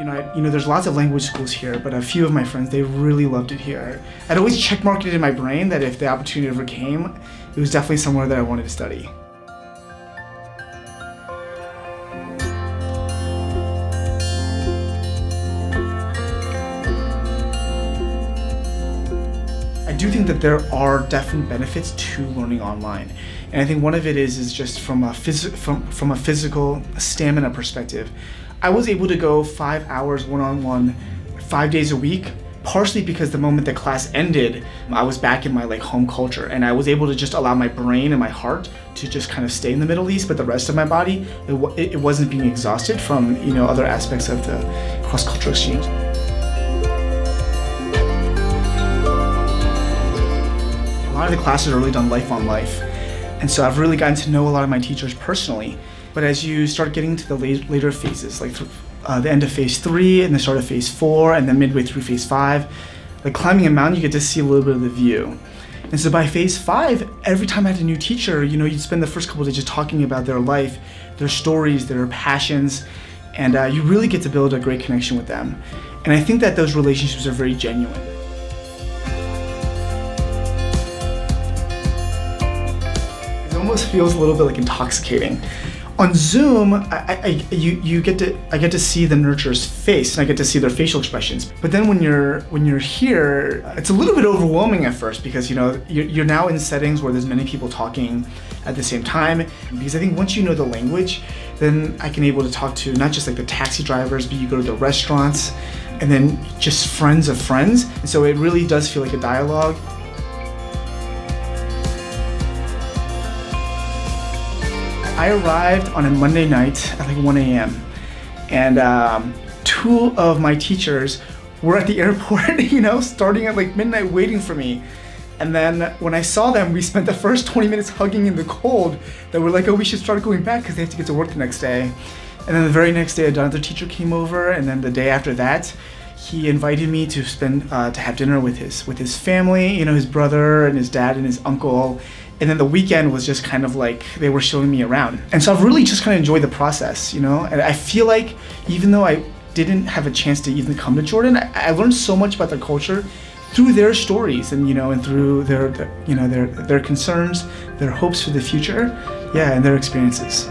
There's lots of language schools here, but a few of my friends, they really loved it here. I'd always checkmarked it in my brain that if the opportunity ever came, it was definitely somewhere that I wanted to study. I do think that there are definite benefits to learning online. And I think one of it is just from a physical stamina perspective. I was able to go 5 hours one-on-one, 5 days a week, partially because the moment the class ended, I was back in my home culture, and I was able to just allow my brain and my heart to just kind of stay in the Middle East, but the rest of my body, it wasn't being exhausted from other aspects of the CrossCultural Exchange. A lot of the classes are really done life on life, and so I've really gotten to know a lot of my teachers personally. But as you start getting to the later phases, like the end of phase 3 and the start of phase 4 and then midway through phase 5, like climbing a mountain, you get to see a little bit of the view. And so by phase 5, every time I had a new teacher, you'd spend the first couple of days just talking about their life, their stories, their passions, and you really get to build a great connection with them. And I think that those relationships are very genuine. It almost feels a little bit like intoxicating. On Zoom, I get to see the nurturer's face, and I get to see their facial expressions. But then when you're here, it's a little bit overwhelming at first because you're now in settings where there's many people talking at the same time. Because I think once you know the language, then I can able to talk to not just like the taxi drivers, but you go to the restaurants, and then just friends of friends. And so it really does feel like a dialogue. I arrived on a Monday night at like 1 a.m. and 2 of my teachers were at the airport, starting at like midnight waiting for me. And then when I saw them, we spent the first 20 minutes hugging in the cold that we're like, oh, we should start going back because they have to get to work the next day. And then the very next day, another teacher came over, and then the day after that, he invited me to to have dinner with his family, his brother and his dad and his uncle. And then the weekend was just kind of like they were showing me around. And so I've really just kind of enjoyed the process, And I feel like even though I didn't have a chance to even come to Jordan, I learned so much about their culture through their stories and, and through their concerns, their hopes for the future, and their experiences.